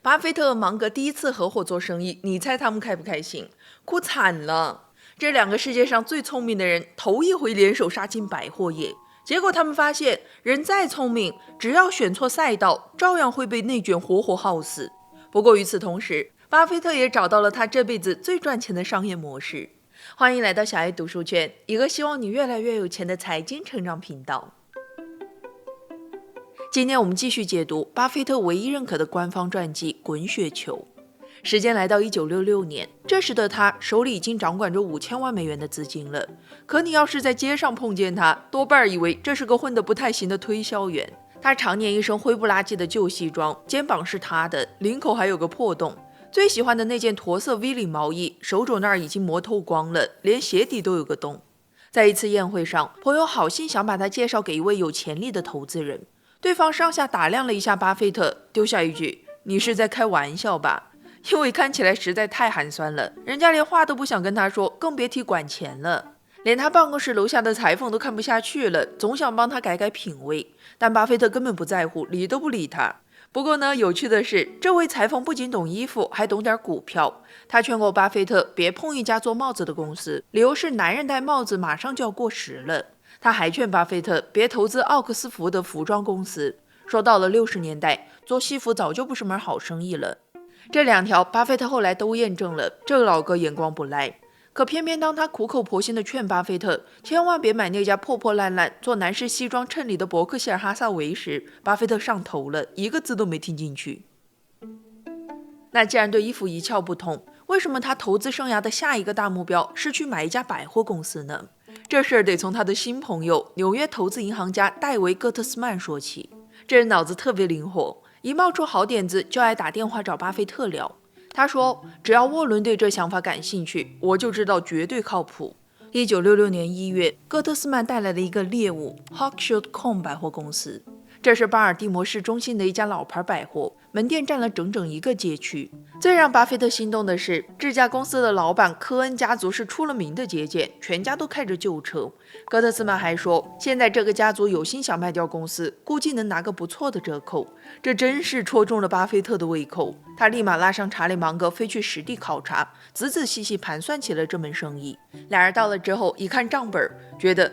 巴菲特和芒格第一次合伙做生意，你猜他们开不开心？哭惨了！这两个世界上最聪明的人，头一回联手杀进百货业。结果他们发现，人再聪明，只要选错赛道，照样会被内卷活活耗死。不过与此同时，巴菲特也找到了他这辈子最赚钱的商业模式。欢迎来到小爱读书圈，一个希望你越来越有钱的财经成长频道。今天我们继续解读巴菲特唯一认可的官方传记《滚雪球》。时间来到1966年，这时的他手里已经掌管着5000万美元的资金了。可你要是在街上碰见他，多半以为这是个混得不太行的推销员。他常年一身灰不拉几的旧西装，肩膀是塌的，领口还有个破洞。最喜欢的那件驼色 V 领毛衣，手肘那儿已经磨透光了，连鞋底都有个洞。在一次宴会上，朋友好心想把他介绍给一位有潜力的投资人。对方上下打量了一下巴菲特，丢下一句：“你是在开玩笑吧？”因为看起来实在太寒酸了，人家连话都不想跟他说，更别提管钱了。连他办公室楼下的裁缝都看不下去了，总想帮他改改品味，但巴菲特根本不在乎，理都不理他。不过呢，有趣的是，这位裁缝不仅懂衣服，还懂点股票。他劝过巴菲特别碰一家做帽子的公司，理由是男人戴帽子马上就要过时了。他还劝巴菲特别投资奥克斯福的服装公司，说到了60年代，做西服早就不是门好生意了。这两条巴菲特后来都验证了，这个老哥眼光不赖。可偏偏当他苦口婆心地劝巴菲特千万别买那家破破烂烂做男士西装衬里的伯克希尔哈撒韦时，巴菲特上头了，一个字都没听进去。那既然对衣服一窍不通，为什么他投资生涯的下一个大目标是去买一家百货公司呢？这事儿得从他的新朋友纽约投资银行家戴维·戈特斯曼说起。这人脑子特别灵活，一冒出好点子就爱打电话找巴菲特聊。他说，只要沃伦对这想法感兴趣，我就知道绝对靠谱。1966年1月，戈特斯曼带来了一个猎物 Hawkshield.com 百货公司。这是巴尔的摩市中心的一家老牌百货，门店占了整整一个街区。最让巴菲特心动的是，这家公司的老板科恩家族是出了名的节俭，全家都开着旧车。戈特斯曼还说，现在这个家族有心想卖掉公司，估计能拿个不错的折扣。这真是戳中了巴菲特的胃口，他立马拉上查理芒格飞去实地考察，仔仔细细盘算起了这门生意。俩人到了之后一看账本，觉得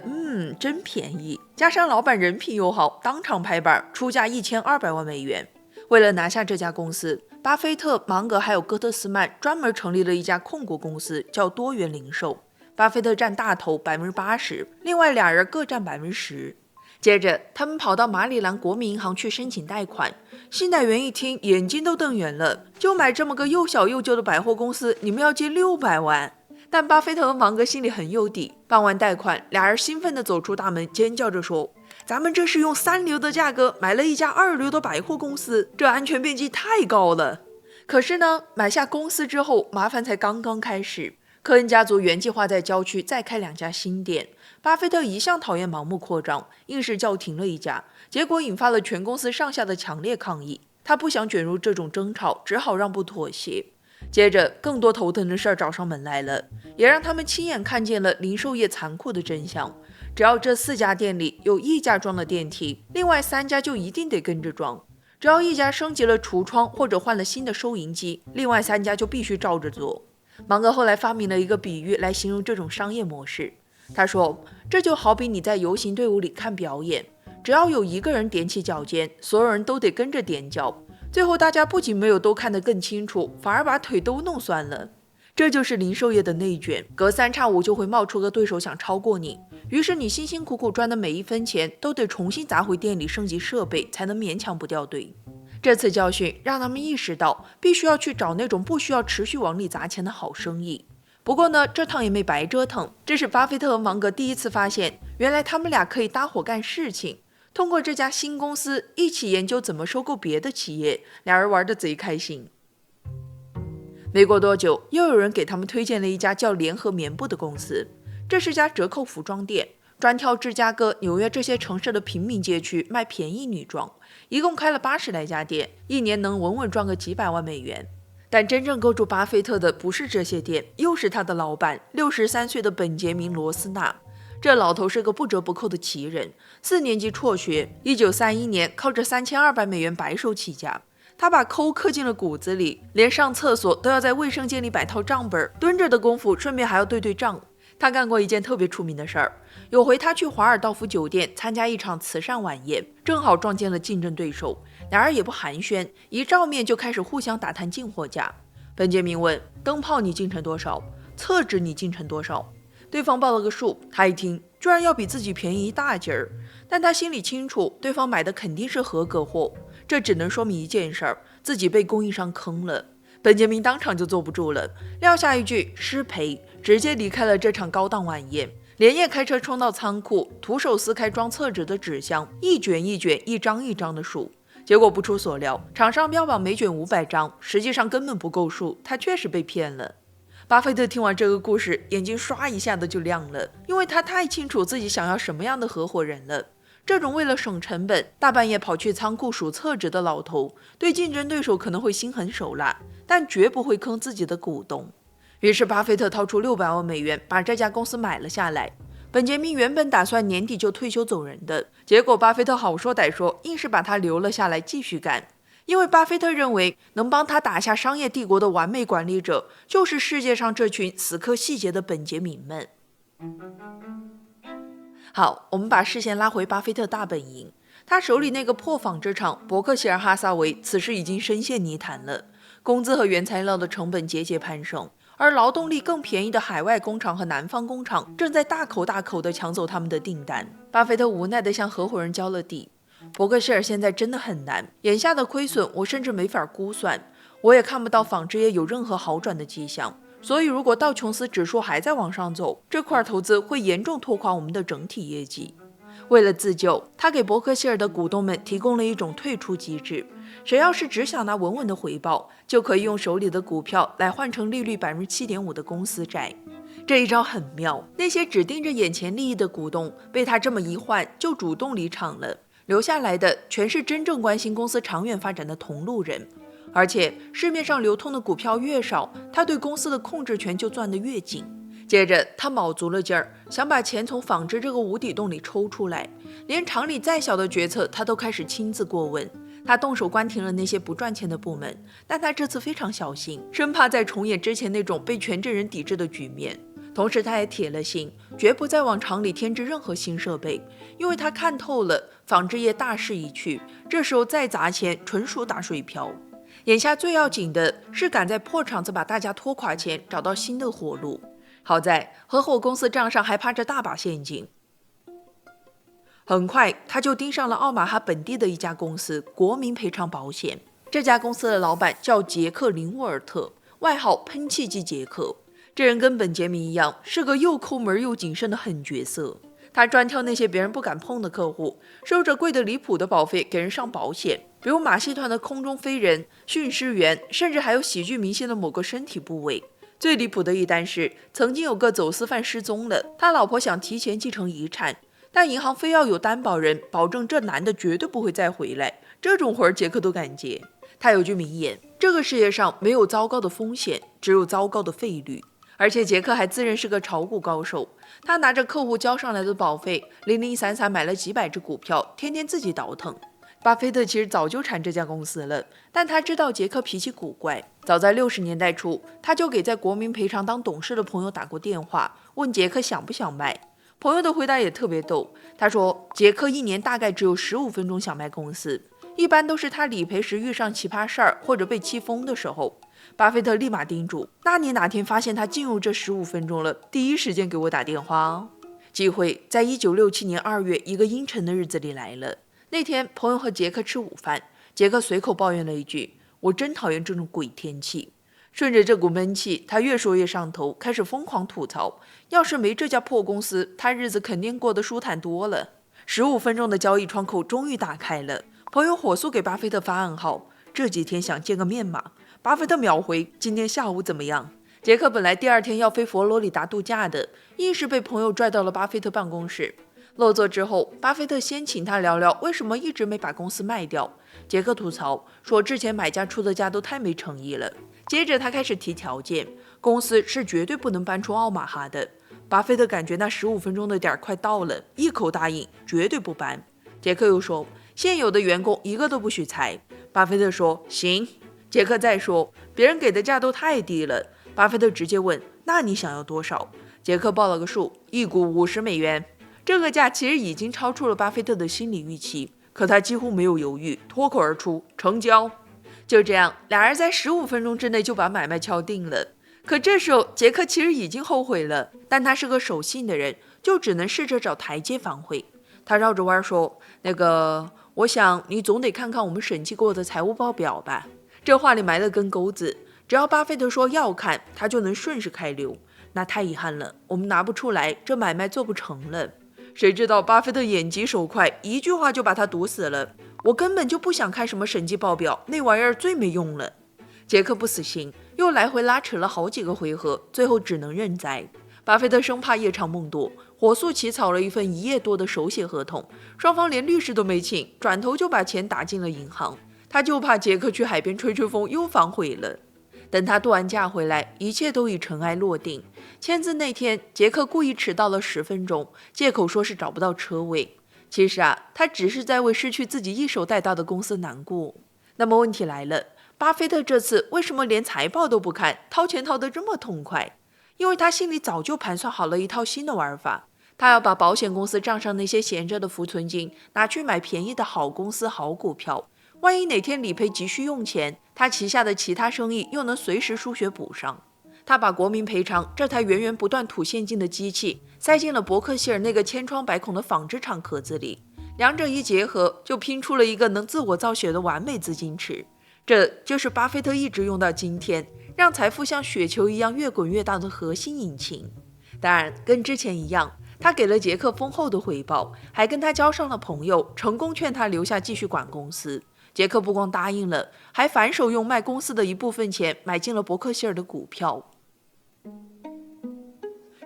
真便宜，加上老板人品又好，当场拍板出价1200万美元。为了拿下这家公司，巴菲特、芒格还有戈特斯曼专门成立了一家控股公司，叫多元零售。巴菲特占大头80%，另外俩人各占10%。接着，他们跑到马里兰国民银行去申请贷款。信贷员一听，眼睛都瞪圆了，就买这么个又小又旧的百货公司，你们要借600万？但巴菲特和芒格心里很有底，办完贷款，俩人兴奋地走出大门，尖叫着说：“咱们这是用3流的价格买了一家2流的百货公司，这安全边际太高了。”可是呢，买下公司之后，麻烦才刚刚开始。科恩家族原计划在郊区再开2家新店，巴菲特一向讨厌盲目扩张，硬是叫停了一家，结果引发了全公司上下的强烈抗议。他不想卷入这种争吵，只好让步妥协。接着，更多头疼的事儿找上门来了，也让他们亲眼看见了零售业残酷的真相。只要这4家店里有1家装了电梯，另外3家就一定得跟着装；只要1家升级了橱窗或者换了新的收银机，另外3家就必须照着做。芒格后来发明了一个比喻来形容这种商业模式。他说，这就好比你在游行队伍里看表演，只要有1个人踮起脚尖，所有人都得跟着踮脚，最后大家不仅没有都看得更清楚，反而把腿都弄酸了。这就是零售业的内卷，隔3差5就会冒出个对手想超过你，于是你辛辛苦苦赚的每1分钱都得重新砸回店里升级设备，才能勉强不掉队。这次教训让他们意识到，必须要去找那种不需要持续往里砸钱的好生意。不过呢，这趟也没白折腾，这是巴菲特和芒格第一次发现，原来他们俩可以搭伙干事情。通过这家新公司一起研究怎么收购别的企业，俩人玩得贼开心。没过多久，又有人给他们推荐了一家叫联合棉布的公司，这是家折扣服装店，专挑芝加哥、纽约这些城市的平民街区卖便宜女装，一共开了80来家店，一年能稳稳赚个几百万美元。但真正勾住巴菲特的不是这些店，又是他的老板63岁的本杰明·罗斯纳。这老头是个不折不扣的奇人，4年级辍学，1931年靠着3200美元白手起家。他把抠刻进了骨子里，连上厕所都要在卫生间里摆套账本，蹲着的功夫顺便还要对账。他干过一件特别出名的事儿，有回他去华尔道夫酒店参加一场慈善晚宴，正好撞见了竞争对手，俩人也不寒暄，一照面就开始互相打探进货价。本杰明问：灯泡你进成多少？厕纸你进成多少？对方报了个数，他一听居然要比自己便宜一大截儿，但他心里清楚对方买的肯定是合格货，这只能说明一件事儿，自己被供应商坑了。本杰明当场就坐不住了，撂下一句失陪，直接离开了这场高档晚宴，连夜开车冲到仓库，徒手撕开装厕纸的纸箱，一卷一卷，一张一张的数。结果不出所料，厂商标榜每卷500张，实际上根本不够数，他确实被骗了。巴菲特听完这个故事，眼睛刷一下子就亮了，因为他太清楚自己想要什么样的合伙人了。这种为了省成本，大半夜跑去仓库数厕纸的老头，对竞争对手可能会心狠手辣，但绝不会坑自己的股东。于是巴菲特掏出600万美元把这家公司买了下来。本杰明原本打算年底就退休走人的，结果巴菲特好说歹说，硬是把他留了下来继续干。因为巴菲特认为，能帮他打下商业帝国的完美管理者，就是世界上这群死磕细节的本杰明们。好，我们把视线拉回巴菲特大本营，他手里那个破纺织厂伯克希尔哈撒韦此时已经深陷泥潭了，工资和原材料的成本节节攀升，而劳动力更便宜的海外工厂和南方工厂正在大口大口地抢走他们的订单。巴菲特无奈地向合伙人交了底，伯克希尔现在真的很难，眼下的亏损我甚至没法估算，我也看不到纺织业有任何好转的迹象。所以如果道琼斯指数还在往上走，这块投资会严重拖垮我们的整体业绩。为了自救，他给伯克希尔的股东们提供了一种退出机制，谁要是只想拿稳稳的回报，就可以用手里的股票来换成利率 7.5% 的公司债。这一招很妙，那些只盯着眼前利益的股东被他这么一换就主动离场了，留下来的全是真正关心公司长远发展的同路人。而且市面上流通的股票越少，他对公司的控制权就攥得越紧。接着他卯足了劲儿，想把钱从纺织这个无底洞里抽出来，连厂里再小的决策他都开始亲自过问。他动手关停了那些不赚钱的部门，但他这次非常小心，生怕再重演之前那种被权证人抵制的局面。同时他也铁了心，绝不再往厂里添置任何新设备，因为他看透了纺织业大势已去，这时候再砸钱纯属打水漂。眼下最要紧的是赶在破厂子把大家拖垮前找到新的活路。好在合伙公司账上还趴着大把现金。很快他就盯上了奥马哈本地的一家公司国民赔偿保险。这家公司的老板叫杰克·林沃尔特，外号喷气机杰克。这人跟本杰明一样，是个又抠门又谨慎的狠角色。他专挑那些别人不敢碰的客户，收着贵得离谱的保费给人上保险，比如马戏团的空中飞人、驯狮员，甚至还有喜剧明星的某个身体部位。最离谱的一单是，曾经有个走私犯失踪了，他老婆想提前继承遗产，但银行非要有担保人保证这男的绝对不会再回来。这种活儿杰克都敢接。他有句名言：这个世界上没有糟糕的风险，只有糟糕的费率。而且杰克还自认是个炒股高手，他拿着客户交上来的保费，零零散散买了几百只股票，天天自己倒腾。巴菲特其实早就馋这家公司了，但他知道杰克脾气古怪。早在60年代初，他就给在国民赔偿当董事的朋友打过电话，问杰克想不想卖。朋友的回答也特别逗，他说杰克一年大概只有15分钟想卖公司，一般都是他理赔时遇上奇葩事儿或者被气疯的时候。巴菲特立马叮嘱：那你哪天发现他进入这15分钟了，第一时间给我打电话哦。机会在1967年2月一个阴沉的日子里来了。那天朋友和杰克吃午饭，杰克随口抱怨了一句：我真讨厌这种鬼天气。顺着这股闷气，他越说越上头，开始疯狂吐槽，要是没这家破公司，他日子肯定过得舒坦多了。15分钟的交易窗口终于打开了，朋友火速给巴菲特发暗号：这几天想见个面吗？巴菲特秒回：今天下午怎么样？杰克本来第2天要飞佛罗里达度假的，硬是被朋友拽到了巴菲特办公室。落座之后，巴菲特先请他聊聊为什么一直没把公司卖掉。杰克吐槽说之前买家出的价都太没诚意了。接着他开始提条件，公司是绝对不能搬出奥马哈的。巴菲特感觉那15分钟的点快到了，一口答应绝对不搬。杰克又说现有的员工一个都不许裁，巴菲特说行。杰克再说别人给的价都太低了，巴菲特直接问那你想要多少？杰克报了个数，一股$50。这个价其实已经超出了巴菲特的心理预期，可他几乎没有犹豫，脱口而出成交。就这样，俩人在15分钟之内就把买卖敲定了。可这时候杰克其实已经后悔了，但他是个守信的人，就只能试着找台阶反悔。他绕着弯说我想你总得看看我们审计过的财务报表吧。这话里埋了根钩子，只要巴菲特说要看，他就能顺势开溜。那太遗憾了，我们拿不出来，这买卖做不成了。谁知道巴菲特眼疾手快，一句话就把他堵死了。我根本就不想看什么审计报表，那玩意儿最没用了。杰克不死心，又来回拉扯了好几个回合，最后只能认栽。巴菲特生怕夜长梦多，火速起草了一份1页多的手写合同，双方连律师都没请，转头就把钱打进了银行。他就怕杰克去海边吹吹风又反悔了。等他度完假回来，一切都已尘埃落定。签字那天，杰克故意迟到了10分钟，借口说是找不到车位。其实他只是在为失去自己一手带大的公司难过。那么问题来了，巴菲特这次为什么连财报都不看，掏钱掏得这么痛快？因为他心里早就盘算好了一套新的玩法。他要把保险公司账上那些闲着的浮存金拿去买便宜的好公司好股票，万一哪天理赔急需用钱，他旗下的其他生意又能随时输血补上。他把国民赔偿这台源源不断吐现金的机器塞进了伯克希尔那个千疮百孔的纺织厂壳子里，两者一结合，就拼出了一个能自我造血的完美资金池。这就是巴菲特一直用到今天，让财富像雪球一样越滚越大的核心引擎。当然，跟之前一样，他给了杰克丰厚的回报，还跟他交上了朋友，成功劝他留下继续管公司。杰克不光答应了，还反手用卖公司的一部分钱买进了伯克希尔的股票。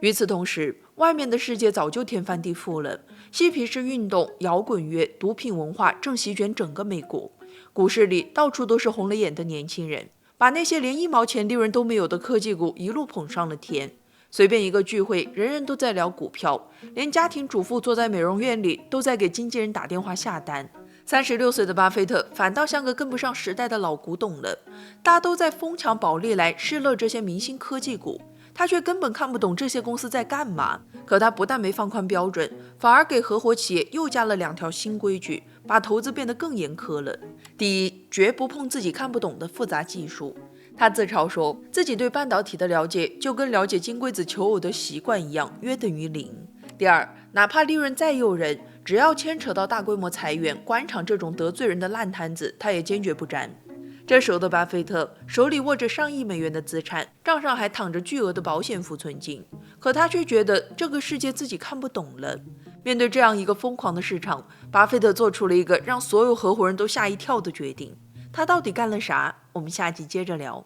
与此同时，外面的世界早就天翻地覆了，嬉皮士运动、摇滚乐、毒品文化正席卷整个美国。股市里到处都是红了眼的年轻人，把那些连1毛钱利润都没有的科技股一路捧上了天。随便一个聚会，人人都在聊股票，连家庭主妇坐在美容院里都在给经纪人打电话下单。36岁的巴菲特反倒像个跟不上时代的老古董了，大家都在疯抢宝利来施乐这些明星科技股，他却根本看不懂这些公司在干嘛。可他不但没放宽标准，反而给合伙企业又加了2条新规矩，把投资变得更严苛了。第一，绝不碰自己看不懂的复杂技术。他自嘲说自己对半导体的了解就跟了解金龟子求偶的习惯一样，约等于0。第二，哪怕利润再诱人，只要牵扯到大规模裁员、关厂这种得罪人的烂摊子，他也坚决不沾。这时候的巴菲特手里握着上亿美元的资产，账上还躺着巨额的保险浮存金，可他却觉得这个世界自己看不懂了。面对这样一个疯狂的市场，巴菲特做出了一个让所有合伙人都吓一跳的决定。他到底干了啥？我们下集接着聊。